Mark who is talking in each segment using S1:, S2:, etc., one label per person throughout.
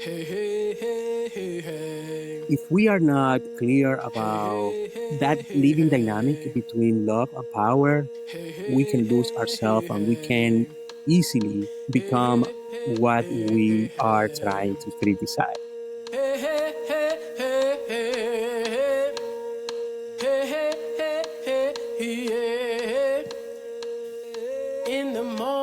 S1: If we are not clear about that living dynamic between love and power, we can lose ourselves and we can easily become what we are trying to criticize.
S2: In the morning.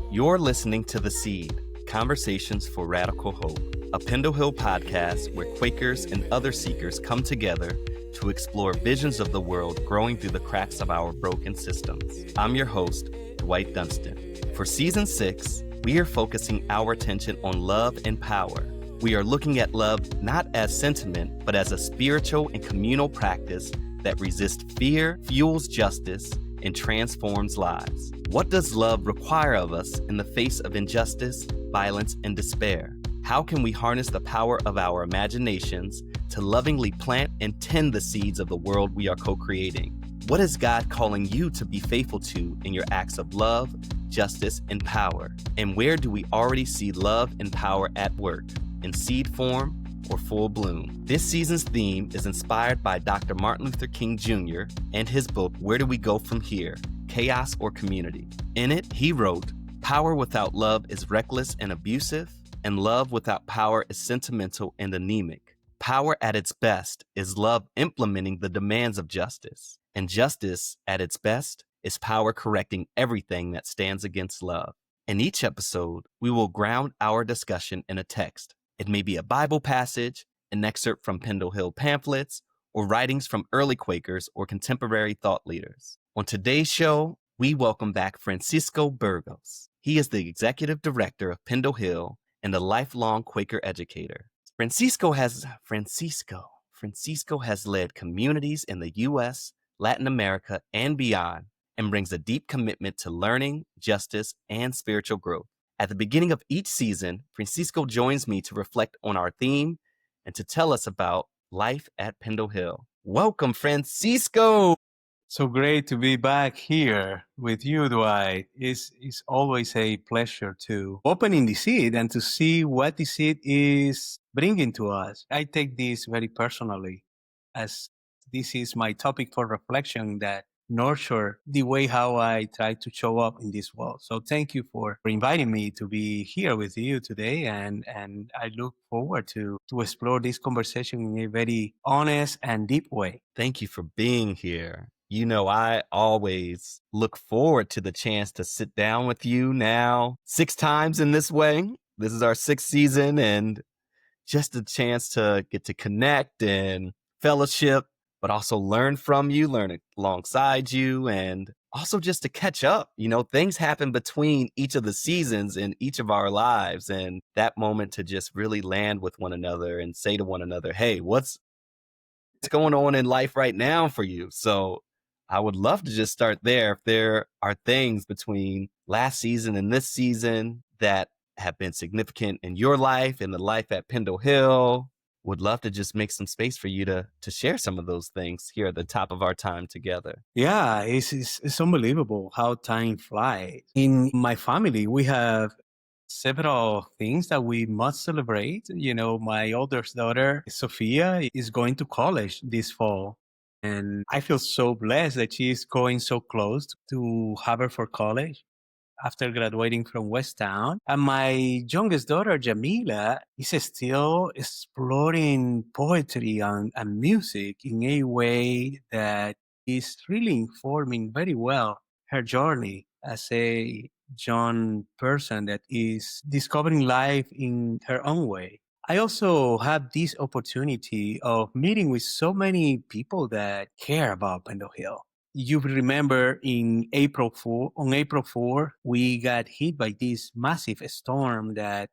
S3: You're listening to The Seed, Conversations for Radical Hope, a Pendle Hill podcast where Quakers and other seekers come together to explore visions of the world growing through the cracks of our broken systems. I'm your host, Dwight Dunston. For Season 6, we are focusing our attention on love and power. We are looking at love not as sentiment, but as a spiritual and communal practice that resists fear, fuels justice, and transforms lives. What does love require of us in the face of injustice, violence, and despair? How can we harness the power of our imaginations to lovingly plant and tend the seeds of the world we are co-creating? What is God calling you to be faithful to in your acts of love, justice, and power? And where do we already see love and power at work, in seed form or full bloom? This season's theme is inspired by Dr. Martin Luther King Jr. and his book, Where Do We Go From Here? Chaos or Community. In it, he wrote, "Power without love is reckless and abusive, and love without power is sentimental and anemic. Power at its best is love implementing the demands of justice, and justice at its best is power correcting everything that stands against love." In each episode, we will ground our discussion in a text. It may be a Bible passage, an excerpt from Pendle Hill pamphlets, or writings from early Quakers or contemporary thought leaders. On today's show, we welcome back Francisco Burgos. He is the Executive Director of Pendle Hill and a lifelong Quaker educator. Francisco has led communities in the U.S., Latin America, and beyond, and brings a deep commitment to learning, justice, and spiritual growth. At the beginning of each season, Francisco joins me to reflect on our theme and to tell us about life at Pendle Hill. Welcome, Francisco.
S1: So great to be back here with you, Dwight. It's always a pleasure to open in the seed and to see what the seed is bringing to us. I take this very personally, as this is my topic for reflection that nurture the way how I try to show up in this world. So thank you for inviting me to be here with you today. And I look forward to explore this conversation in a very honest and deep way.
S3: Thank you for being here. You know, I always look forward to the chance to sit down with you now 6 times in this way. This is our 6th season, and just a chance to get to connect and fellowship, but also learn from you, learn alongside you, and also just to catch up. You know, things happen between each of the seasons in each of our lives, and that moment to just really land with one another and say to one another, hey, what's going on in life right now for you? So I would love to just start there. If there are things between last season and this season that have been significant in your life and the life at Pendle Hill, would love to just make some space for you to share some of those things here at the top of our time together.
S1: Yeah, it's unbelievable how time flies. In my family, we have several things that we must celebrate. You know, my oldest daughter, Sophia, is going to college this fall. And I feel so blessed that she's going so close to Harvard for college after graduating from West Town. And my youngest daughter, Jamila, is still exploring poetry and music in a way that is really informing very well her journey as a young person that is discovering life in her own way. I also have this opportunity of meeting with so many people that care about Pendle Hill. You remember on April 4, we got hit by this massive storm that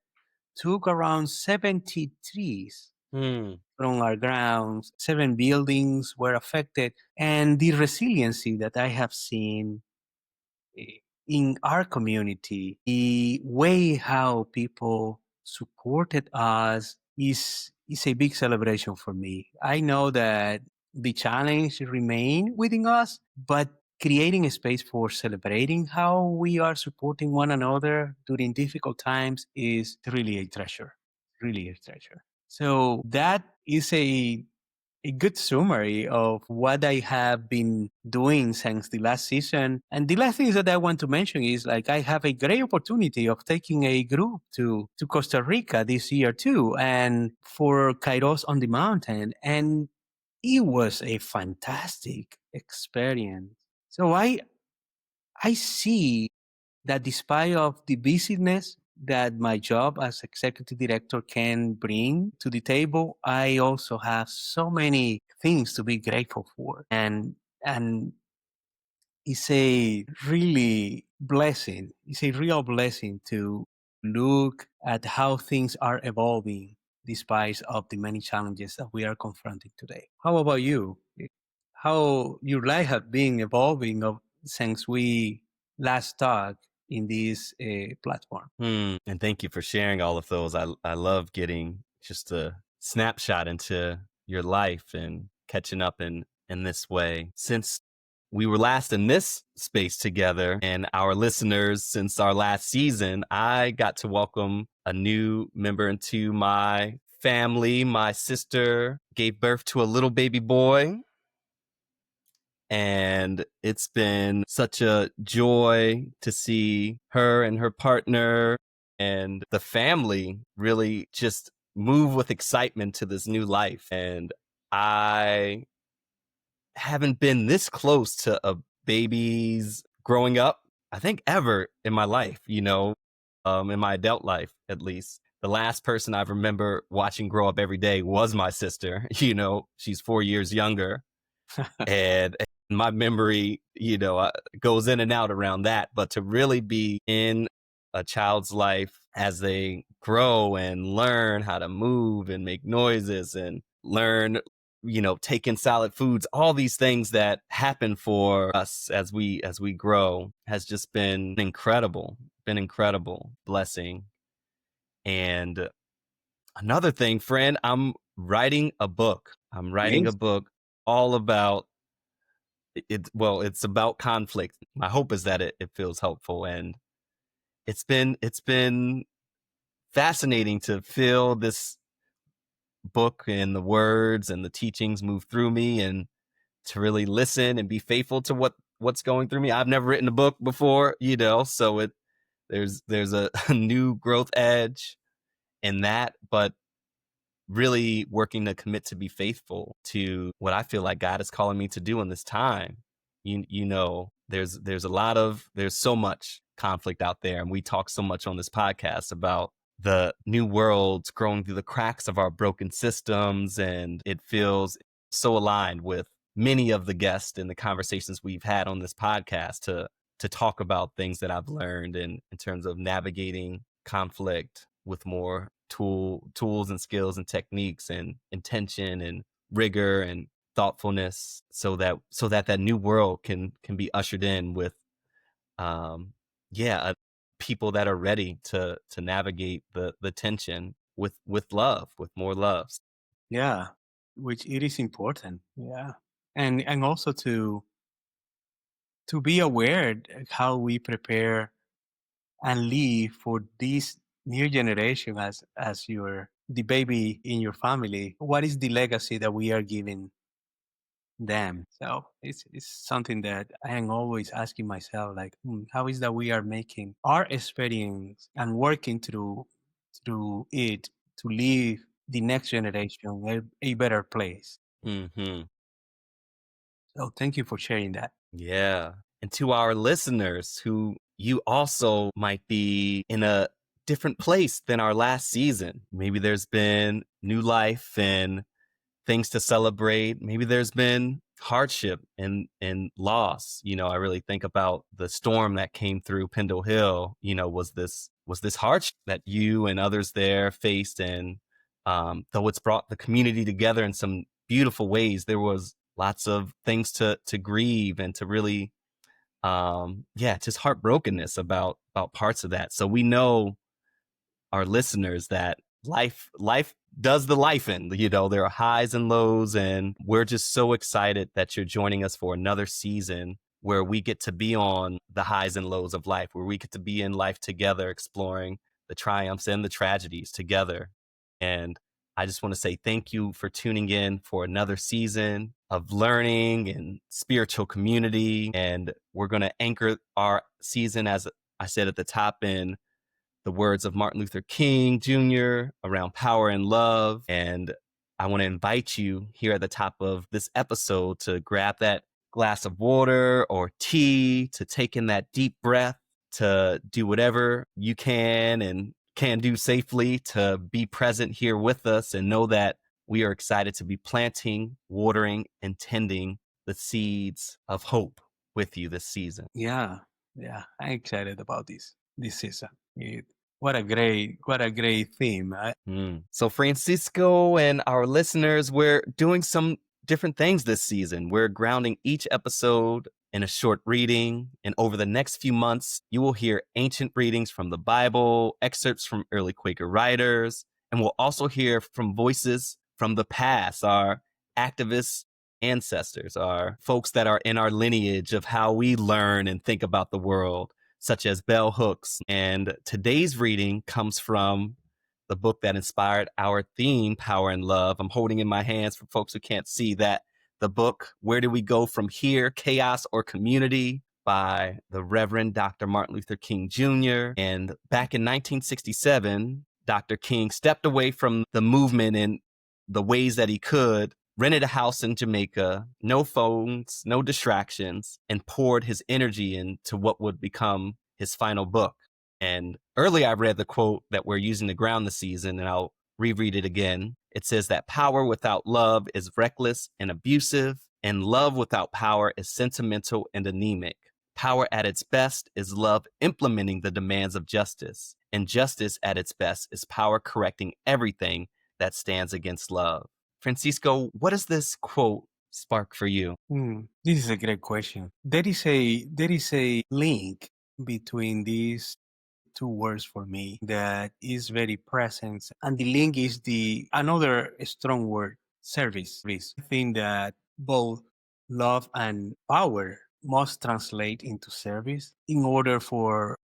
S1: took around 70 trees from our grounds. 7 buildings were affected. And the resiliency that I have seen in our community, the way how people supported us is a big celebration for me. I know that the challenge remain within us, but creating a space for celebrating how we are supporting one another during difficult times is really a treasure, really a treasure. So that is a good summary of what I have been doing since the last season. And the last thing that I want to mention is like I have a great opportunity of taking a group to Costa Rica this year too, and for Kairos on the Mountain. And it was a fantastic experience. So I see that despite of the busyness that my job as executive director can bring to the table, I also have so many things to be grateful for. And it's a really blessing. It's a real blessing to look at how things are evolving despite of the many challenges that we are confronting today. How about you? How your life have been evolving since we last talked in this platform?
S3: And thank you for sharing all of those. I love getting just a snapshot into your life and catching up in this way. Since we were last in this space together, and our listeners, since our last season, I got to welcome a new member into my family. My sister gave birth to a little baby boy, and it's been such a joy to see her and her partner and the family really just move with excitement to this new life. And I haven't been this close to a baby's growing up, I think, ever in my life, in my adult life, at least. The last person I remember watching grow up every day was my sister. She's 4 years younger. And my memory, goes in and out around that. But to really be in a child's life as they grow and learn how to move and make noises and learn, take in solid foods, all these things that happen for us as we grow has just been incredible blessing. And another thing, friend, I'm writing a book.
S1: Amazing.
S3: All about it's about conflict. My hope is that it feels helpful, and it's been fascinating to feel this book and the words and the teachings move through me, and to really listen and be faithful to what's going through me. I've never written a book before, so there's a new growth edge in that, but really working to commit to be faithful to what I feel like God is calling me to do in this time. There's there's so much conflict out there, and we talk so much on this podcast about the new worlds growing through the cracks of our broken systems, and it feels so aligned with many of the guests and the conversations we've had on this podcast to talk about things that I've learned in terms of navigating conflict with more tools and skills and techniques and intention and rigor and thoughtfulness, so that new world can be ushered in with people that are ready to navigate the tension with love, with more love.
S1: Yeah, which it is important. Yeah, and also to be aware how we prepare and live for this new generation as your the baby in your family. What is the legacy that we are giving them? So it's something that I am always asking myself, like, how is that we are making our experience and working through it to leave the next generation a better place.
S3: Mm-hmm.
S1: So thank you for sharing that.
S3: Yeah. And to our listeners, who you also might be in a different place than our last season. Maybe there's been new life and things to celebrate. Maybe there's been hardship and loss. I really think about the storm that came through Pendle Hill. Was this hardship that you and others there faced, and though it's brought the community together in some beautiful ways, there was lots of things to grieve and to really just heartbrokenness about parts of that. So we know, our listeners, that life does the life in, there are highs and lows, and we're just so excited that you're joining us for another season where we get to be on the highs and lows of life, where we get to be in life together, exploring the triumphs and the tragedies together. And I just want to say thank you for tuning in for another season of learning and spiritual community. And we're going to anchor our season, as I said at the top, in the words of Martin Luther King Jr. around power and love. And I want to invite you here at the top of this episode to grab that glass of water or tea, to take in that deep breath, to do whatever you can and can do safely to be present here with us, and know that we are excited to be planting, watering, and tending the seeds of hope with you this season.
S1: Yeah, I'm excited about this season. What a great theme.
S3: So Francisco and our listeners, we're doing some different things this season. We're grounding each episode in a short reading, and over the next few months, you will hear ancient readings from the Bible, excerpts from early Quaker writers, and we'll also hear from voices from the past, our activist ancestors, our folks that are in our lineage of how we learn and think about the world, such as bell hooks. And today's reading comes from the book that inspired our theme, Power and Love. I'm holding in my hands, for folks who can't see, that the book, Where Do We Go From Here? Chaos or Community, by the Reverend Dr. Martin Luther King Jr. And back in 1967, Dr. King stepped away from the movement in the ways that he could, rented a house in Jamaica, no phones, no distractions, and poured his energy into what would become his final book. And earlier I read the quote that we're using to ground the season, and I'll reread it again. It says that power without love is reckless and abusive, and love without power is sentimental and anemic. Power at its best is love implementing the demands of justice, and justice at its best is power correcting everything that stands against love. Francisco, what does this quote spark for you?
S1: This is a great question. There is a link between these two words for me that is very present, and the link is another strong word, service. I think that both love and power must translate into service in order for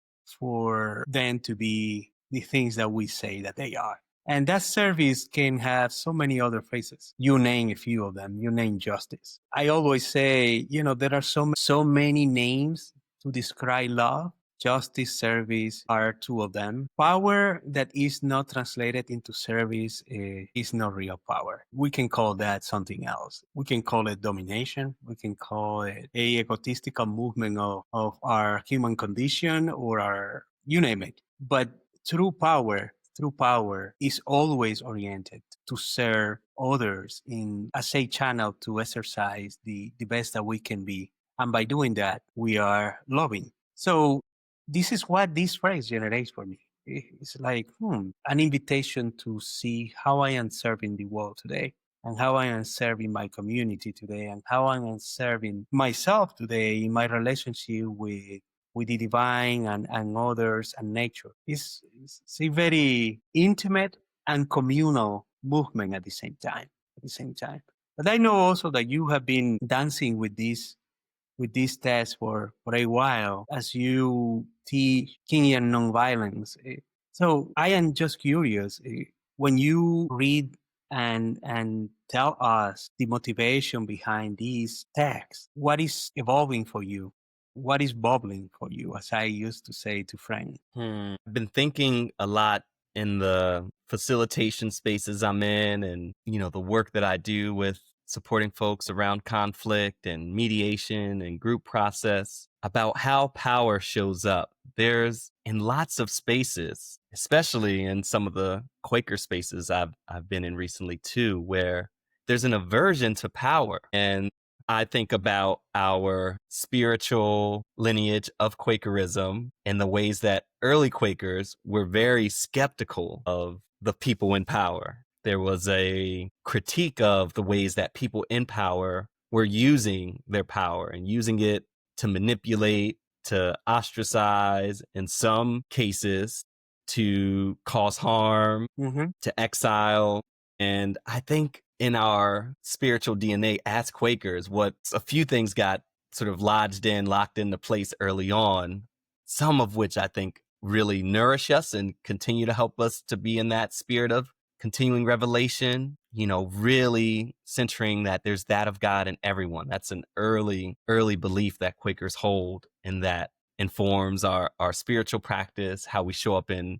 S1: them to be the things that we say that they are. And that service can have so many other faces. You name a few of them. You name justice. I always say, there are so many names to describe love. Justice, service are two of them. Power that is not translated into service is not real power. We can call that something else. We can call it domination. We can call it a egotistical movement of our human condition, or you name it. But true power is always oriented to serve others as a channel to exercise the best that we can be. And by doing that, we are loving. So this is what this phrase generates for me. It's like an invitation to see how I am serving the world today, and how I am serving my community today, and how I am serving myself today in my relationship with the divine and others and nature. It's a very intimate and communal movement at the same time. But I know also that you have been dancing with this text for a while as you teach Kingian nonviolence. So I am just curious, when you read and tell us the motivation behind these texts, what is evolving for you? What is bubbling for you, as I used to say to Frank?
S3: I've been thinking a lot in the facilitation spaces I'm in, and, the work that I do with supporting folks around conflict and mediation and group process, about how power shows up. There's in lots of spaces, especially in some of the Quaker spaces I've been in recently too, where there's an aversion to power. And I think about our spiritual lineage of Quakerism and the ways that early Quakers were very skeptical of the people in power. There was a critique of the ways that people in power were using their power and using it to manipulate, to ostracize, in some cases, to cause harm, to exile. And I think in our spiritual DNA as Quakers, a few things got sort of lodged in, locked into place early on, some of which I think really nourish us and continue to help us to be in that spirit of continuing revelation, really centering that there's that of God in everyone. That's an early belief that Quakers hold, and that informs our spiritual practice, how we show up in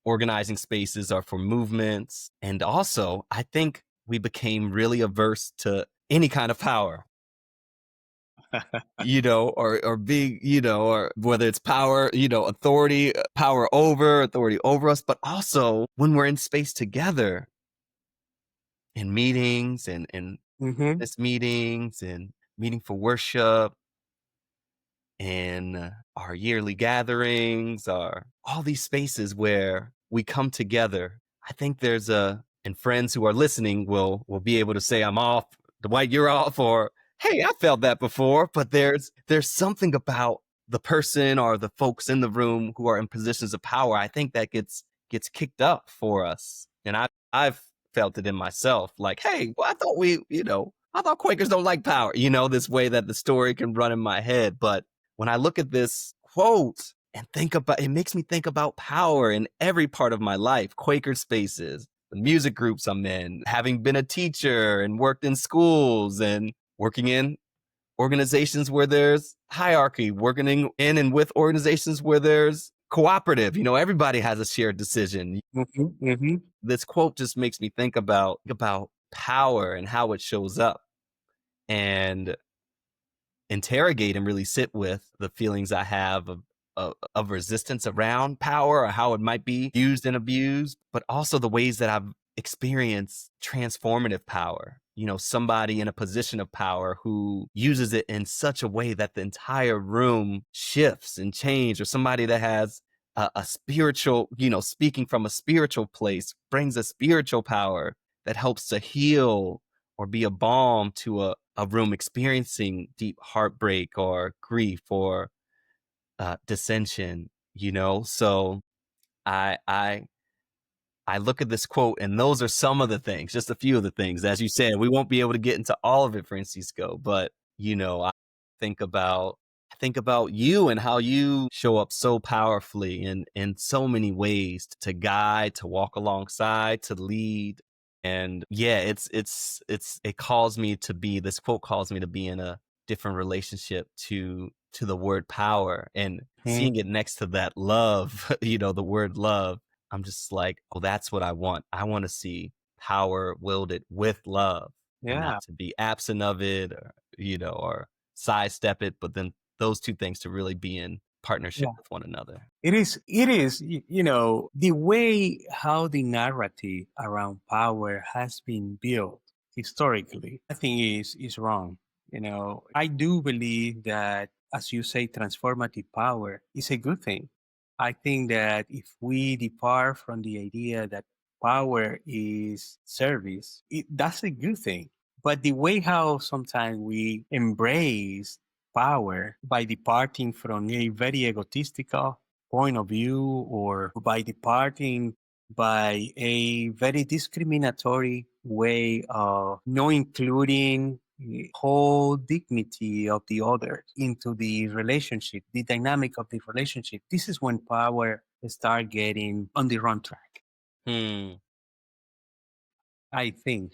S3: organizing spaces or for movements. And also, I think we became really averse to any kind of power. Or being, or whether it's power, authority, authority over us, but also when we're in space together in meetings and
S1: Mm-hmm.
S3: this meetings and meeting for worship and our yearly gatherings, are all these spaces where we come together. I think and friends who are listening will be able to say, I'm off, Dwight, you're off, or hey, I felt that before. But there's something about the person or the folks in the room who are in positions of power, I think, that gets kicked up for us. And I've felt it in myself, like, hey, well, I thought Quakers don't like power, this way that the story can run in my head. But when I look at this quote and think about it, makes me think about power in every part of my life. Quaker spaces, the music groups I'm in, having been a teacher and worked in schools and working in organizations where there's hierarchy, working in and with organizations where there's cooperative. Everybody has a shared decision.
S1: Mm-hmm. Mm-hmm.
S3: This quote just makes me think about power and how it shows up, and interrogate and really sit with the feelings I have of resistance around power, or how it might be used and abused, but also the ways that I've experienced transformative power. Somebody in a position of power who uses it in such a way that the entire room shifts and changes, or somebody that has a spiritual, speaking from a spiritual place, brings a spiritual power that helps to heal or be a balm to a room experiencing deep heartbreak or grief or dissension. So I look at this quote, and those are some of the things, just a few of the things. As you said, we won't be able to get into all of it, Francisco, but I think about you and how you show up so powerfully in so many ways, to guide, to walk alongside, to lead. And yeah, it calls me to be, this quote calls me to be in a different relationship to the word power, and seeing it next to that love, the word love. I'm just like, oh, that's what I want. I want to see power wielded with love, and
S1: Yeah.
S3: not to be absent of it, or sidestep it, but then those two things to really be in partnership
S1: Yeah.
S3: with one another.
S1: It is, the way how the narrative around power has been built historically, I think is wrong. I do believe that, as you say, transformative power is a good thing. I think that if we depart from the idea that power is service, that's a good thing. But the way how sometimes we embrace power by departing from a very egotistical point of view, or by departing by a very discriminatory way of not including the whole dignity of the other into the relationship, the dynamic of the relationship. This is when power start getting on the wrong track.
S3: Hmm.
S1: I think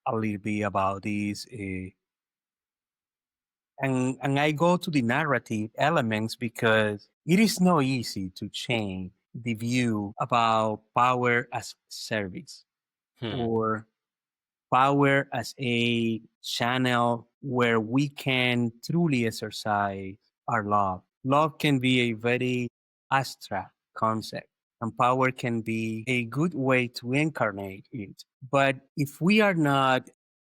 S1: a little bit about this. And I go to the narrative elements because it is not easy to change the view about power as service,
S3: Hmm.
S1: or power as a channel where we can truly exercise our love. Love can be a very abstract concept, and power can be a good way to incarnate it. But if we are not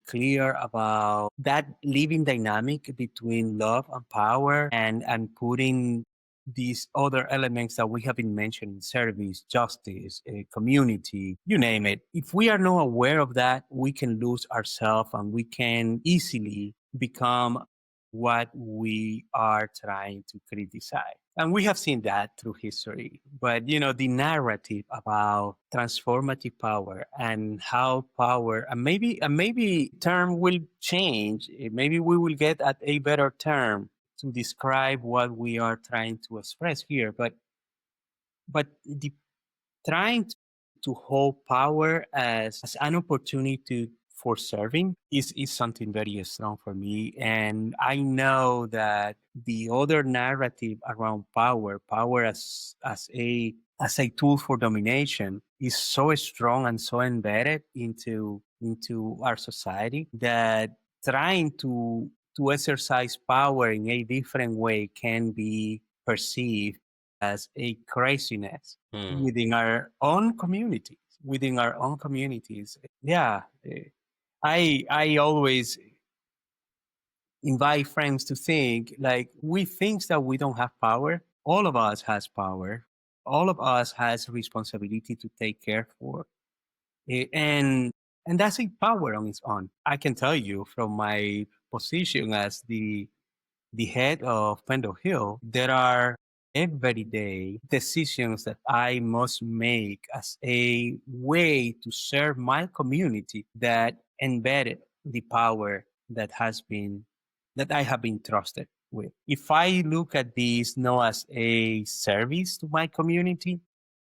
S1: clear about that living dynamic between love and power, and putting these other elements that we have been mentioning: service, justice, community, you name it. If we are not aware of that, we can lose ourselves, and we can easily become what we are trying to criticize. And we have seen that through history. But, the narrative about transformative power and how power, and maybe term will change. Maybe we will get at a better term to describe what we are trying to express here. But the trying to hold power as an opportunity for serving is something very strong for me. And I know that the other narrative around power as a tool for domination is so strong and so embedded into our society that trying to exercise power in a different way can be perceived as a craziness within our own communities. Within our own communities, yeah. I always invite friends to think like we think that we don't have power. All of us has power. All of us has responsibility to take care for, and that's a power on its own. I can tell you from my position as the head of Pendle Hill, there are everyday decisions that I must make as a way to serve my community that embedded the power that I have been trusted with. If I look at this not as a service to my community,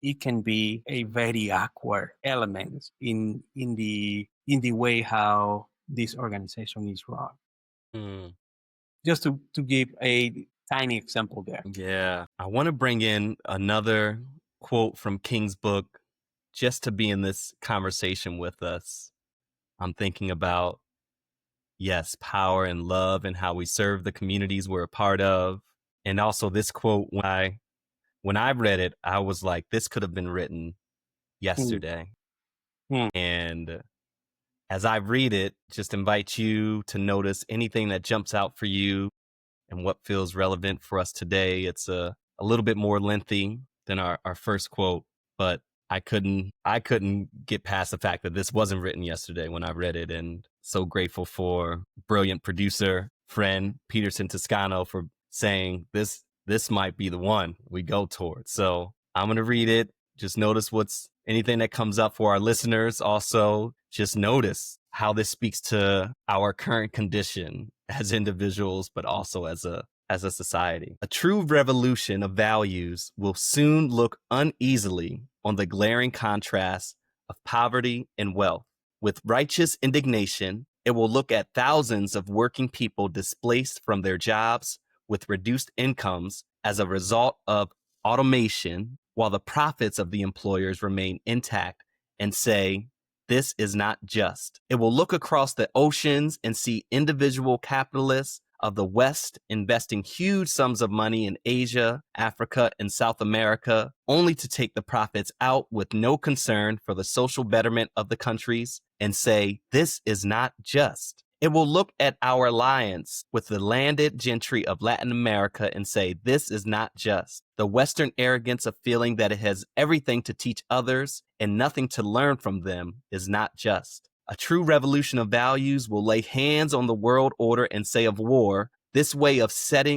S1: it can be a very awkward element in the way how this organization is run.
S3: Mm.
S1: Just to give a tiny example there.
S3: Yeah. I want to bring in another quote from King's book just to be in this conversation with us. I'm thinking about, yes, power and love and how we serve the communities we're a part of. And also this quote, when I read it, I was like, this could have been written
S1: Mm,
S3: yesterday.
S1: mm,
S3: And as I read it, just invite you to notice anything that jumps out for you and what feels relevant for us today. It's a little bit more lengthy than our first quote, but I couldn't get past the fact that this wasn't written yesterday when I read it. And so grateful for brilliant producer friend Peterson Toscano for saying this might be the one we go towards. So I'm gonna read it. Just notice anything that comes up for our listeners. Also, just notice how this speaks to our current condition as individuals, but also as a society. A true revolution of values will soon look uneasily on the glaring contrast of poverty and wealth. With righteous indignation, it will look at thousands of working people displaced from their jobs with reduced incomes as a result of automation, while the profits of the employers remain intact, and say, this is not just. It will look across the oceans and see individual capitalists of the West investing huge sums of money in Asia, Africa, and South America, only to take the profits out with no concern for the social betterment of the countries and say, this is not just. It will look at our alliance with the landed gentry of Latin America and say, this is not just. The Western arrogance of feeling that it has everything to teach others and nothing to learn from them is not just. A true revolution of values will lay hands on the world order and say of war, this way of settling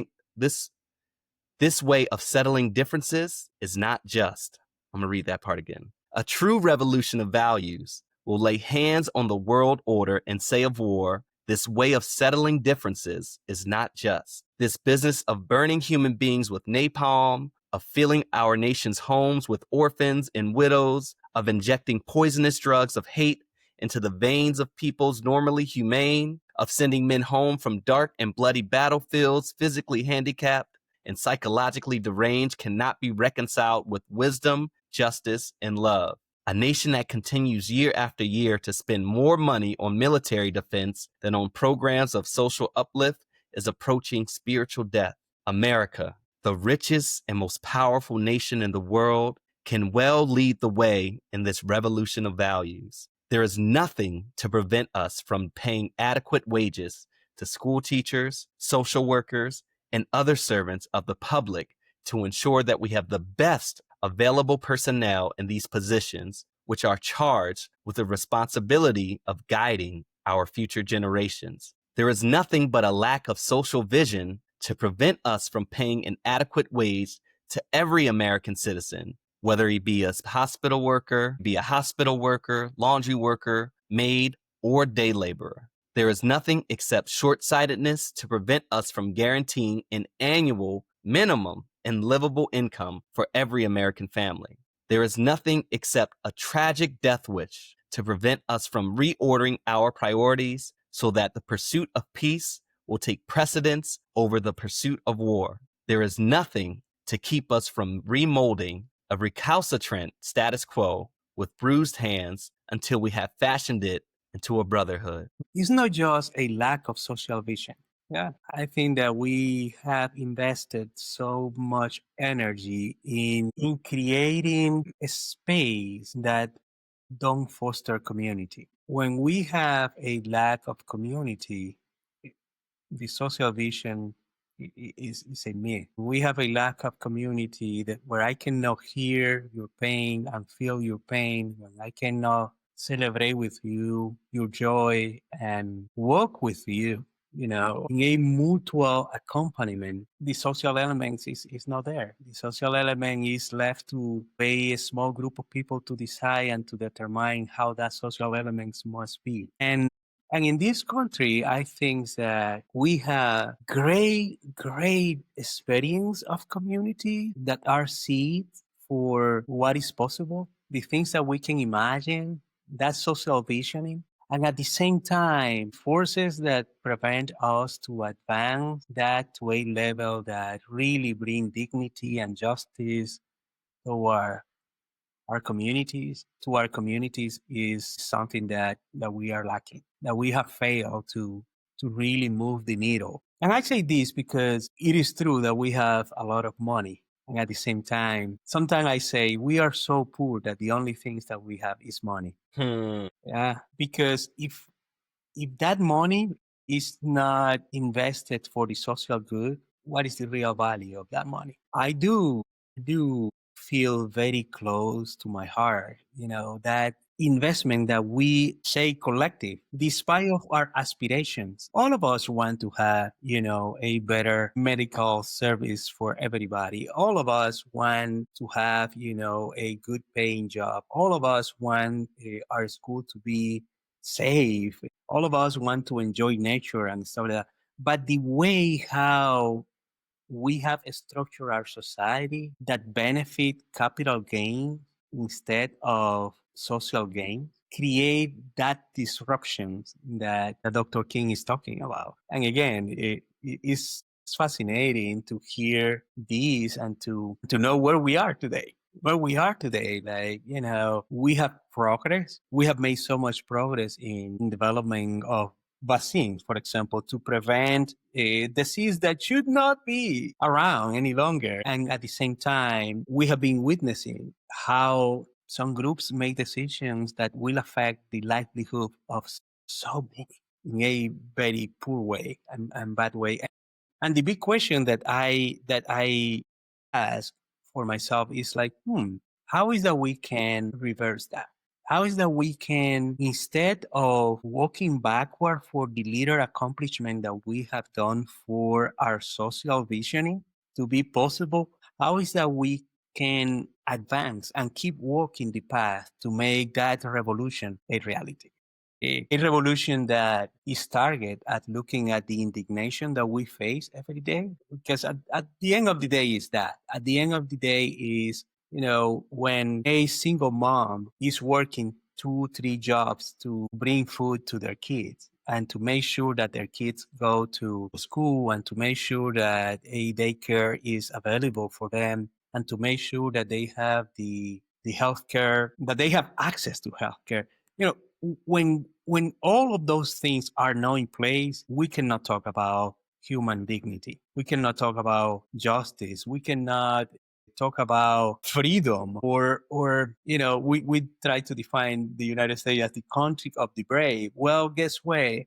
S3: differences is not just. I'm going to read that part again. A true revolution of values will lay hands on the world order and say of war, this way of settling differences is not just. This business of burning human beings with napalm, of filling our nation's homes with orphans and widows, of injecting poisonous drugs of hate into the veins of peoples normally humane, of sending men home from dark and bloody battlefields physically handicapped and psychologically deranged cannot be reconciled with wisdom, justice, and love. A nation that continues year after year to spend more money on military defense than on programs of social uplift is approaching spiritual death. America, the richest and most powerful nation in the world, can well lead the way in this revolution of values. There is nothing to prevent us from paying adequate wages to school teachers, social workers, and other servants of the public to ensure that we have the best available personnel in these positions, which are charged with the responsibility of guiding our future generations. There is nothing but a lack of social vision to prevent us from paying an adequate wage to every American citizen, whether he be a hospital worker, laundry worker, maid, or day laborer. There is nothing except short-sightedness to prevent us from guaranteeing an annual minimum and livable income for every American family. There is nothing except a tragic death wish to prevent us from reordering our priorities so that the pursuit of peace will take precedence over the pursuit of war. There is nothing to keep us from remolding a recalcitrant status quo with bruised hands until we have fashioned it into a brotherhood.
S1: It's not just a lack of social vision. Yeah, I think that we have invested so much energy in creating a space that don't foster community. When we have a lack of community, the social vision is a myth. We have a lack of community that where I cannot hear your pain and feel your pain, when I cannot celebrate with you your joy and work with you, in a mutual accompaniment. The social element is not there. The social element is left to a small group of people to decide and to determine how that social elements must be. And in this country, I think that we have great experience of community that are seeds for what is possible, the things that we can imagine, that social visioning. And at the same time, forces that prevent us to advance that to a level that really bring dignity and justice to our communities is something that we are lacking, that we have failed to really move the needle. And I say this because it is true that we have a lot of money. And at the same time, sometimes I say we are so poor that the only things that we have is money. Yeah. Because if that money is not invested for the social good, what is the real value of that money? I do feel very close to my heart, that investment that we say collective, despite of our aspirations. All of us want to have, a better medical service for everybody. All of us want to have, a good paying job. All of us want our school to be safe. All of us want to enjoy nature and stuff like that. But the way how we have structured our society that benefit capital gain instead of social gain create that disruptions that Dr. King is talking about. And again, it's fascinating to hear these and to know where we are today. Where we are today, like, we have progress. We have made so much progress in development of vaccines, for example, to prevent a disease that should not be around any longer. And at the same time, we have been witnessing how some groups make decisions that will affect the livelihood of so many in a very poor way and bad way. And the big question that I ask for myself is like, how is that we can reverse that? How is that we can, instead of walking backward for the little accomplishment that we have done for our social visioning to be possible, how is that we can advance and keep walking the path to make that revolution a reality? A revolution that is targeted at looking at the indignation that we face every day. Because at the end of the day is that. At the end of the day is, when a single mom is working 2, 3 jobs to bring food to their kids and to make sure that their kids go to school and to make sure that a daycare is available for them and to make sure that they have the healthcare, that they have access to healthcare. When all of those things are now in place, we cannot talk about human dignity. We cannot talk about justice. We cannot talk about freedom or we try to define the United States as the country of the brave. Well, guess what?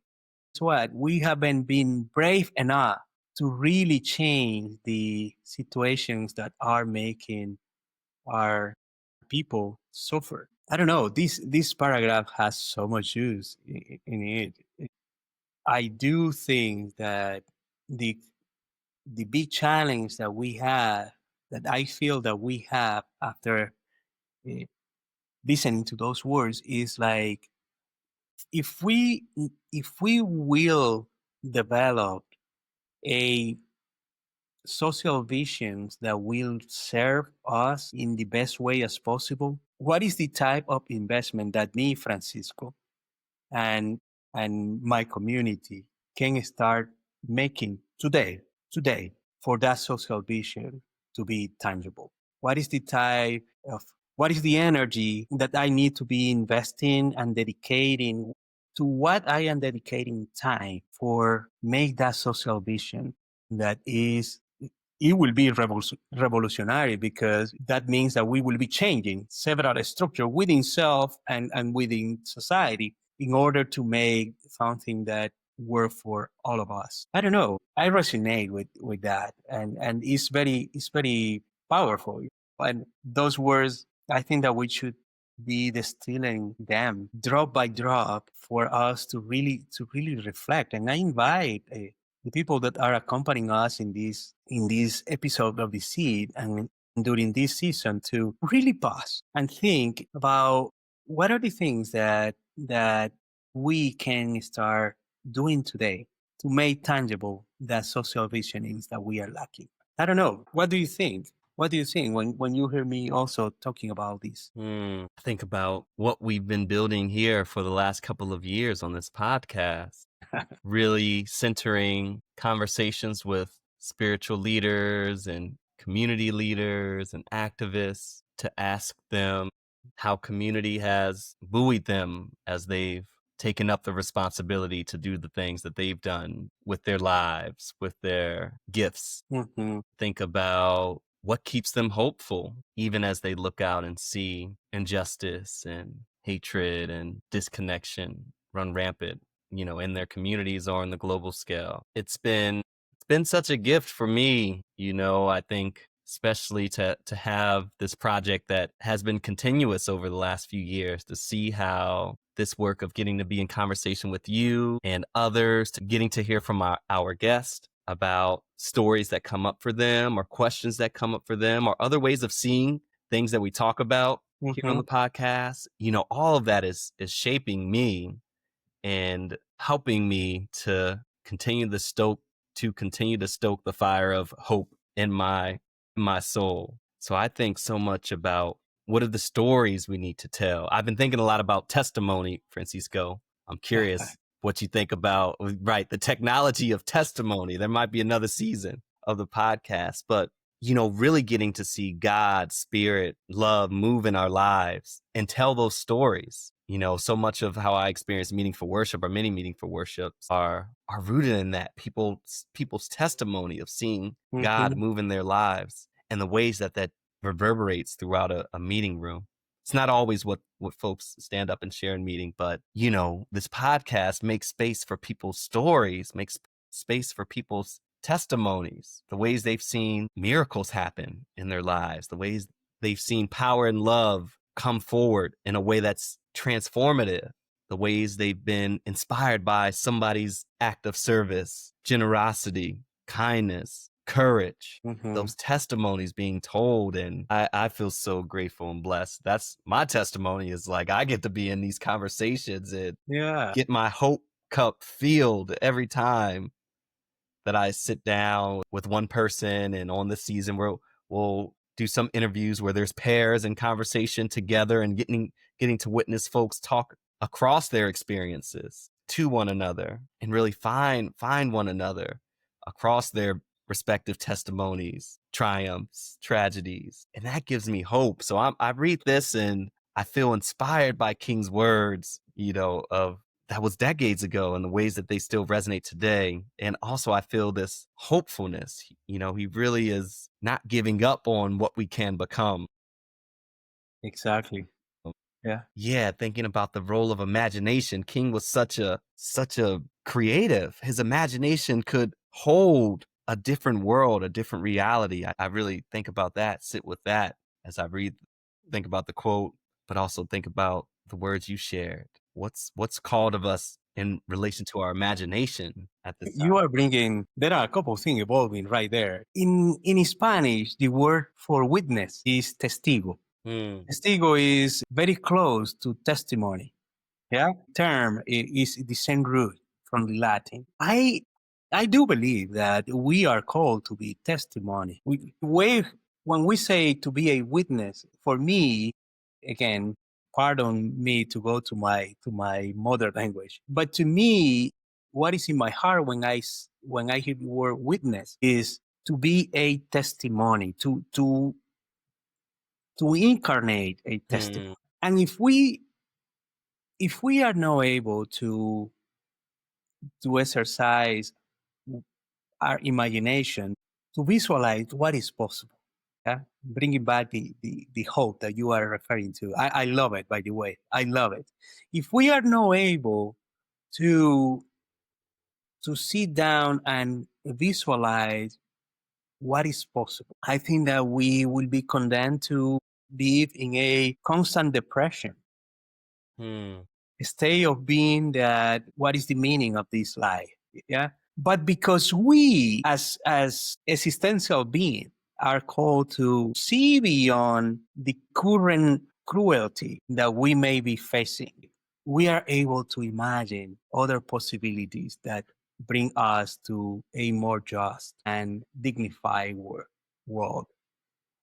S1: We haven't been brave enough to really change the situations that are making our people suffer. I don't know. This paragraph has so much juice in it. I do think that the the big challenge that we have, that I feel that we have after uh, listening to those words, is like, if we if we will develop a social visions that will serve us in the best way as possible, what is the type of investment that me, Francisco, and my community can start making today for that social vision to be tangible? What is the type of, what is the energy that I need to be investing and dedicating, to what I am dedicating time for make that social vision that is, it will be revolutionary, because that means that we will be changing several structures within self and within society in order to make something that work for all of us. I don't know. I resonate with that, and it's very powerful. And those words, I think that we should be distilling them drop by drop for us to really reflect. And I invite the people that are accompanying us in this episode of the seed and during this season to really pause and think about what are the things that we can start doing today to make tangible that social visionings that we are lacking. I don't know. What do you think? What do you think when you hear me also talking about this?
S3: Think about what we've been building here for the last couple of years on this podcast, really centering conversations with spiritual leaders and community leaders and activists to ask them how community has buoyed them as they've taken up the responsibility to do the things that they've done with their lives, with their gifts.
S1: Mm-hmm.
S3: Think about what keeps them hopeful, even as they look out and see injustice and hatred and disconnection run rampant, in their communities or on the global scale. It's been such a gift for me, I think, especially to have this project that has been continuous over the last few years, to see how this work of getting to be in conversation with you and others, to getting to hear from our guest about stories that come up for them or questions that come up for them or other ways of seeing things that we talk about here on
S1: Mm-hmm.
S3: the podcast. All of that is shaping me and helping me to continue to stoke the fire of hope in my soul. So I think so much about what are the stories we need to tell. I've been thinking a lot about testimony, Francisco. I'm curious what you think about, right, the technology of testimony. There might be another season of the podcast, but really getting to see God, spirit, love move in our lives and tell those stories. So much of how I experience meaningful worship, or many meaningful worships, are rooted in that people's testimony of seeing God
S1: Mm-hmm.
S3: move in their lives and the ways that reverberates throughout a meeting room. It's not always what folks stand up and share in meeting, but this podcast makes space for people's stories, makes space for people's testimonies, the ways they've seen miracles happen in their lives, the ways they've seen power and love come forward in a way that's transformative, the ways they've been inspired by somebody's act of service, generosity, kindness, courage,
S1: Mm-hmm.
S3: those testimonies being told. And I feel so grateful and blessed. That's my testimony, is like, I get to be in these conversations and
S1: Yeah.
S3: get my hope cup filled every time that I sit down with one person. And on this season, we'll do some interviews where there's pairs and conversation together, and getting to witness folks talk across their experiences to one another and really find one another across their respective testimonies, triumphs, tragedies. And that gives me hope. So I read this and I feel inspired by King's words, of that was decades ago, and the ways that they still resonate today. And also I feel this hopefulness. He really is not giving up on what we can become.
S1: Exactly. Yeah.
S3: Yeah, thinking about the role of imagination. King was such a creative. His imagination could hold a different world, a different reality. I really think about that, sit with that as I think about the quote, but also think about the words you shared. What's called of us in relation to our imagination at this time.
S1: You are bringing, there are a couple of things evolving right there. In Spanish, the word for witness is testigo. Testigo is very close to testimony. Yeah, term is the same root from the Latin. I do believe that we are called to be testimony. When we say to be a witness, for me, again, pardon me to go to my mother language, but to me, what is in my heart when I hear the word witness is to be a testimony, to incarnate a testimony. And if we are not able to exercise our imagination, to visualize what is possible, yeah, bringing back the hope that you are referring to. I love it, by the way. I love it. If we are not able to sit down and visualize what is possible, I think that we will be condemned to live in a constant depression. A state of being that what is the meaning of this life, yeah, but because we as existential beings are called to see beyond the current cruelty that we may be facing, we are able to imagine other possibilities that bring us to a more just and dignified world.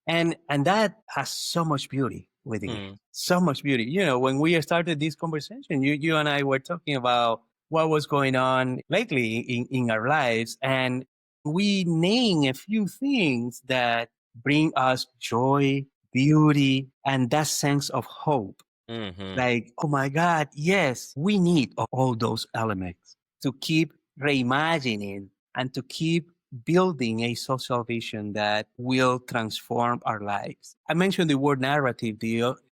S1: And that has so much beauty within it. So much beauty. You know, when we started this conversation, you and I were talking about what was going on lately in our lives, and we name a few things that bring us joy, beauty, and that sense of hope. Like, oh my God, yes, we need all those elements to keep reimagining and to keep building a social vision that will transform our lives. I mentioned the word narrative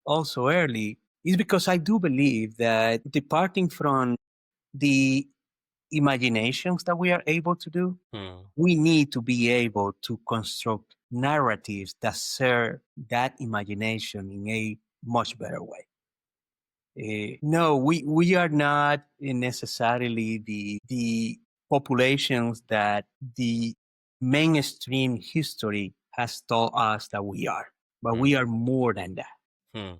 S1: also early, is because I do believe that departing from the imaginations that we are able to do, we need to be able to construct narratives that serve that imagination in a much better way. No, we are not necessarily the populations that the mainstream history has told us that we are, but we are more than that.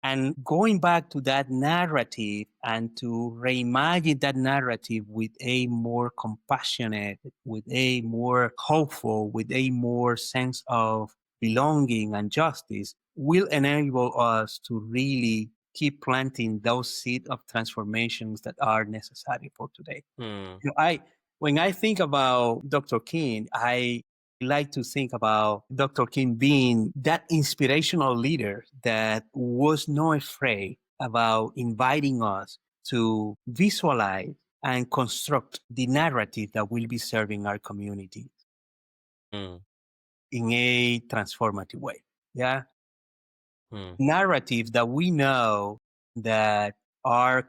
S1: And going back to that narrative and to reimagine that narrative with a more compassionate, with a more hopeful, with a more sense of belonging and justice will enable us to really keep planting those seeds of transformations that are necessary for today. You know, when I think about Dr. King, I like to think about Dr. King being that inspirational leader that was not afraid about inviting us to visualize and construct the narrative that will be serving our community in a transformative way. Yeah. Narratives that we know that are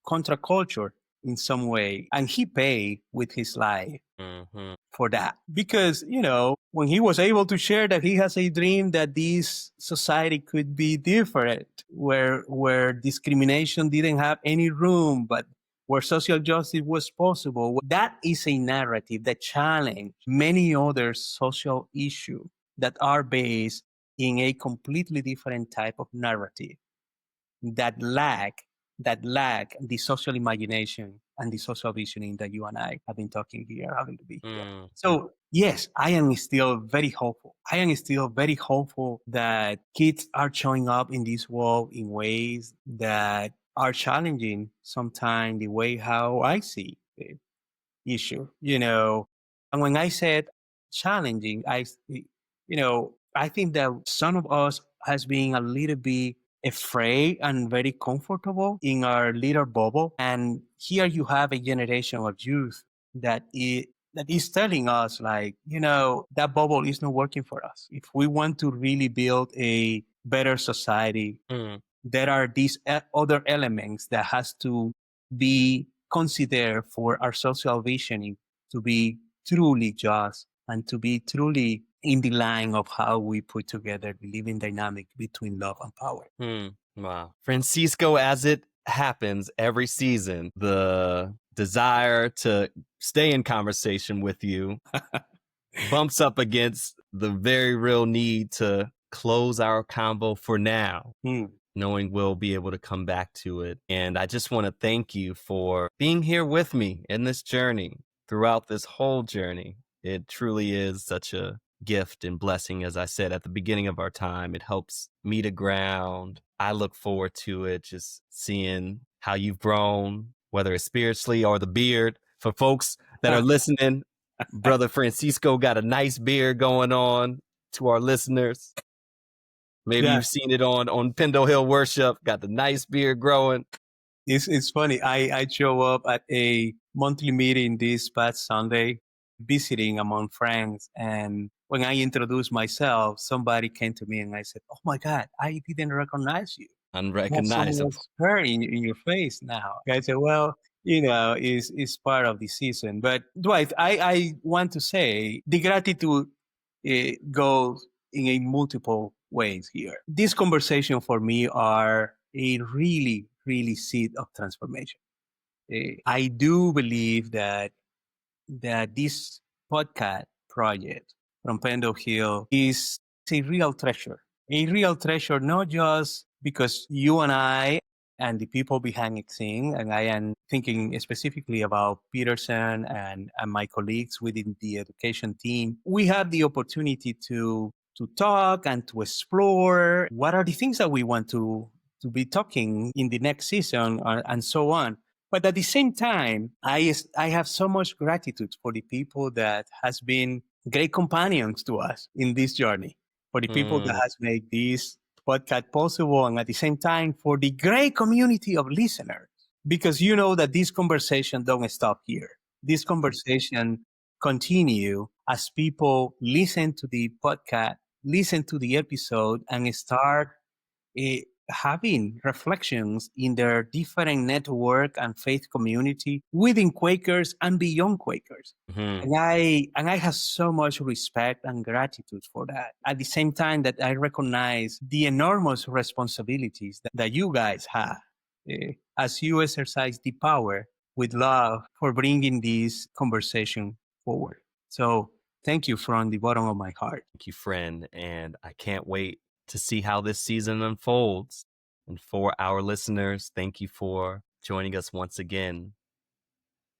S1: contra-culture in some way. And he paid with his life for that. Because, you know, when he was able to share that he has a dream that this society could be different, where discrimination didn't have any room, but where social justice was possible, that is a narrative that challenged many other social issues that are based in a completely different type of narrative that lack the social imagination and the social visioning that you and I have been talking here, having to be here. So yes, I am still very hopeful. I am still very hopeful that kids are showing up in this world in ways that are challenging sometimes the way how I see the issue, you know. And when I said challenging, I think that some of us has been a little bit afraid and very comfortable in our little bubble. And here you have a generation of youth that is telling us, like, you know, that bubble is not working for us. If we want to really build a better society, there are these other elements that has to be considered for our social visioning to be truly just and to be truly in the line of how we put together the living dynamic between love and power.
S3: Wow. Francisco, as it happens every season, the desire to stay in conversation with you bumps up against the very real need to close our convo for now, knowing we'll be able to come back to it. And I just want to thank you for being here with me in this journey, throughout this whole journey. It truly is such a gift and blessing. As I said at the beginning of our time, it helps me to ground. I look forward to it, just seeing how you've grown, whether it's spiritually or the beard. For folks that are listening, Brother Francisco got a nice beard going on. To our listeners, maybe
S1: Yeah.
S3: you've seen it on Pendle Hill Worship, got the nice beard growing.
S1: It's funny. I show up at a monthly meeting this past Sunday, visiting among friends. And when I introduced myself, somebody came to me and I said, "Oh my God, I didn't recognize you. You have so
S3: Unrecognizable.
S1: much hair in your face now." I said, "Well, it's part of the season." But Dwight, I want to say the gratitude goes in a multiple ways here. This conversation for me are a really, really seed of transformation. I do believe that this podcast project from Pendle Hill is a real treasure, not just because you and I and the people behind it sing, and I am thinking specifically about Peterson and my colleagues within the education team. We have the opportunity to talk and to explore what are the things that we want to be talking in the next season and so on. But at the same time, I have so much gratitude for the people that has been great companions to us in this journey, for the people that has made this podcast possible, and at the same time for the great community of listeners. Because you know that this conversation don't stop here. This conversation continue as people listen to the podcast, listen to the episode, and start eh, having reflections in their different network and faith community within Quakers and beyond Quakers. And I have so much respect and gratitude for that. At the same time that I recognize the enormous responsibilities that you guys have as you exercise the power with love for bringing this conversation forward. So thank you from the bottom of my heart.
S3: Thank you, friend. And I can't wait to see how this season unfolds. And for our listeners, thank you for joining us once again.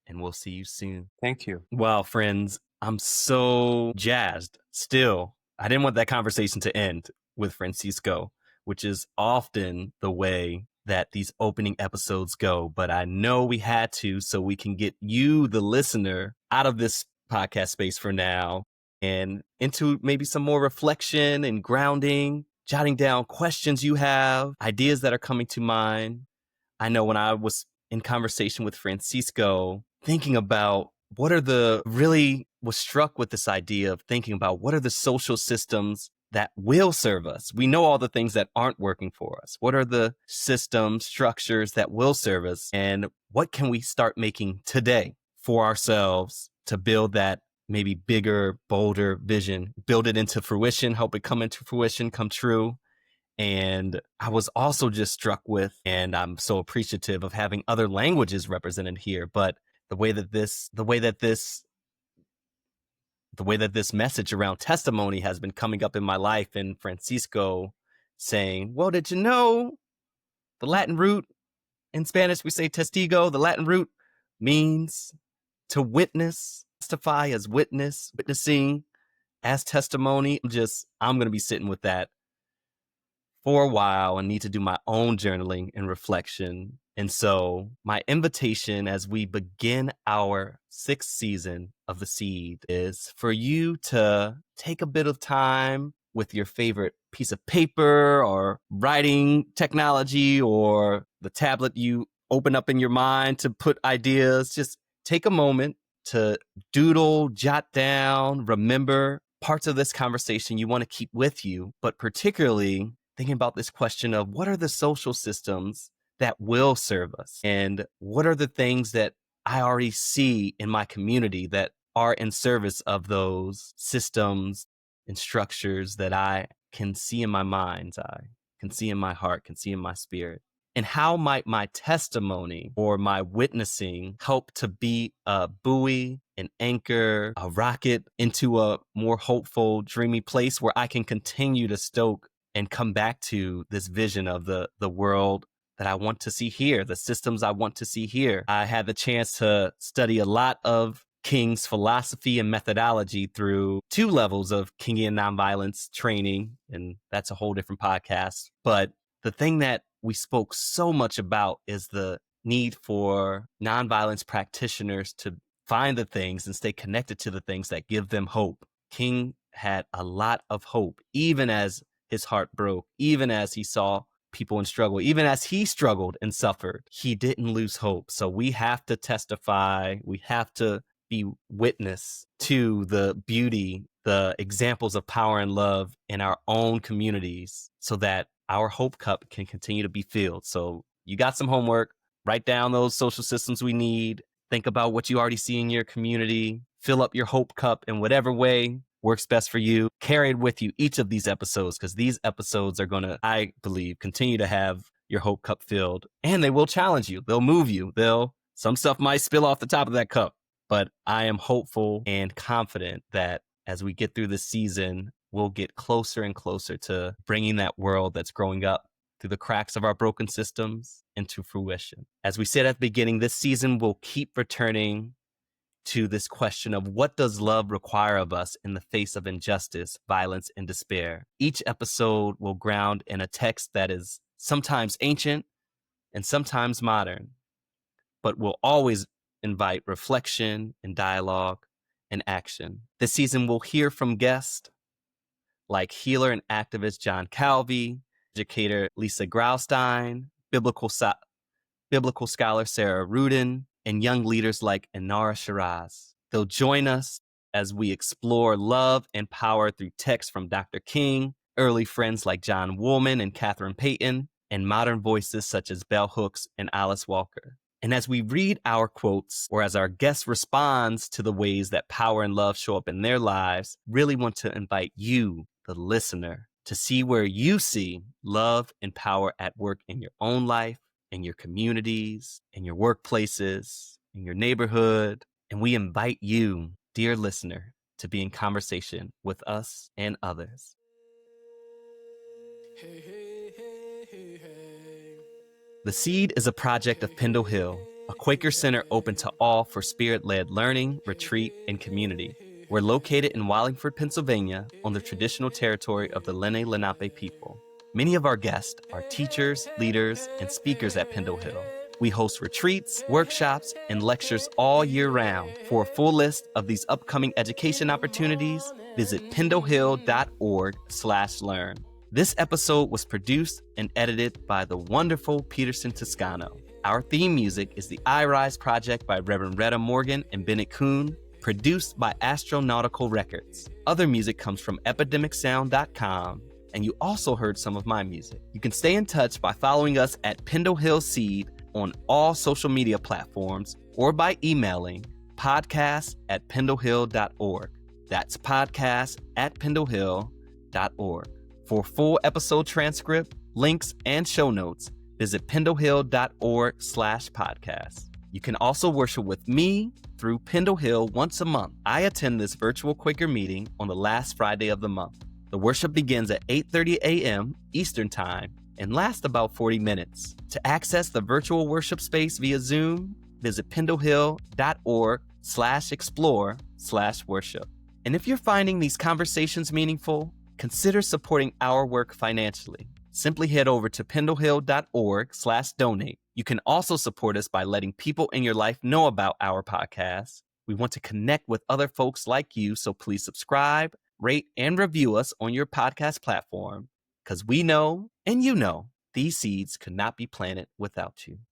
S3: And we'll see you soon.
S1: Thank you.
S3: Wow, friends, I'm so jazzed still. I didn't want that conversation to end with Francisco, which is often the way that these opening episodes go. But I know we had to so we can get you, the listener, out of this podcast space for now and into maybe some more reflection and grounding, jotting down questions you have, ideas that are coming to mind. I know when I was in conversation with Francisco, thinking about was struck with this idea of thinking about what are the social systems that will serve us. We know all the things that aren't working for us. What are the systems, structures that will serve us? And what can we start making today for ourselves to build that maybe bigger, bolder vision, build it into fruition, help it come into fruition, come true. And I was also just struck with, and I'm so appreciative of having other languages represented here, but the way that this message around testimony has been coming up in my life, and Francisco saying, well, did you know the Latin root in Spanish, we say testigo, the Latin root means to witness, testify as witness, witnessing as testimony. I'm going to be sitting with that for a while and need to do my own journaling and reflection. And so my invitation as we begin our 6th season of The Seed is for you to take a bit of time with your favorite piece of paper or writing technology or the tablet you open up in your mind to put ideas. Just take a moment to doodle, jot down, remember parts of this conversation you want to keep with you, but particularly thinking about this question of what are the social systems that will serve us? And what are the things that I already see in my community that are in service of those systems and structures that I can see in my mind, I can see in my heart, can see in my spirit? And how might my testimony or my witnessing help to be a buoy, an anchor, a rocket into a more hopeful, dreamy place where I can continue to stoke and come back to this vision of the world that I want to see here, the systems I want to see here. I had the chance to study a lot of King's philosophy and methodology through 2 levels of Kingian nonviolence training, and that's a whole different podcast. But the thing that we spoke so much about is the need for nonviolence practitioners to find the things and stay connected to the things that give them hope. King had a lot of hope, even as his heart broke, even as he saw people in struggle, even as he struggled and suffered. He didn't lose hope. So we have to testify. We have to be witness to the beauty, the examples of power and love in our own communities so that our hope cup can continue to be filled. So you got some homework, write down those social systems we need, think about what you already see in your community, fill up your hope cup in whatever way works best for you. Carry it with you each of these episodes, because these episodes are going to, I believe, continue to have your hope cup filled, and they will challenge you. They'll move you. Some stuff might spill off the top of that cup. But I am hopeful and confident that as we get through this season, we'll get closer and closer to bringing that world that's growing up through the cracks of our broken systems into fruition. As we said at the beginning, this season we'll keep returning to this question of what does love require of us in the face of injustice, violence, and despair. Each episode will ground in a text that is sometimes ancient and sometimes modern, but will always invite reflection and dialogue and action. This season, we'll hear from guests like healer and activist John Calvi, educator Lisa Graustein, biblical scholar Sarah Rudin, and young leaders like Inara Shiraz. They'll join us as we explore love and power through texts from Dr. King, early friends like John Woolman and Catherine Payton, and modern voices such as Bell Hooks and Alice Walker. And as we read our quotes, or as our guest responds to the ways that power and love show up in their lives, really want to invite you, the listener, to see where you see love and power at work in your own life, in your communities, in your workplaces, in your neighborhood. And we invite you, dear listener, to be in conversation with us and others.
S2: Hey, hey, hey, hey, hey.
S3: The Seed is a project of Pendle Hill, a Quaker center open to all for spirit-led learning, retreat, and community. We're located in Wallingford, Pennsylvania, on the traditional territory of the Lenni Lenape people. Many of our guests are teachers, leaders, and speakers at Pendle Hill. We host retreats, workshops, and lectures all year round. For a full list of these upcoming education opportunities, visit pendlehill.org/learn. This episode was produced and edited by the wonderful Peterson Toscano. Our theme music is the I Rise Project by Reverend Retta Morgan and Bennett Kuhn, produced by Astronautical Records. Other music comes from epidemicsound.com, and you also heard some of my music. You can stay in touch by following us at Pendle Hill Seed on all social media platforms or by emailing podcast@pendlehill.org. That's podcast@pendlehill.org. For full episode transcript, links, and show notes, visit pendlehill.org/podcast. You can also worship with me through Pendle Hill once a month. I attend this virtual Quaker meeting on the last Friday of the month. The worship begins at 8:30 a.m. Eastern Time and lasts about 40 minutes. To access the virtual worship space via Zoom, visit pendlehill.org/explore/worship. And if you're finding these conversations meaningful, consider supporting our work financially. Simply head over to pendlehill.org/donate. You can also support us by letting people in your life know about our podcast. We want to connect with other folks like you, so please subscribe, rate, and review us on your podcast platform, because we know, and you know, these seeds could not be planted without you.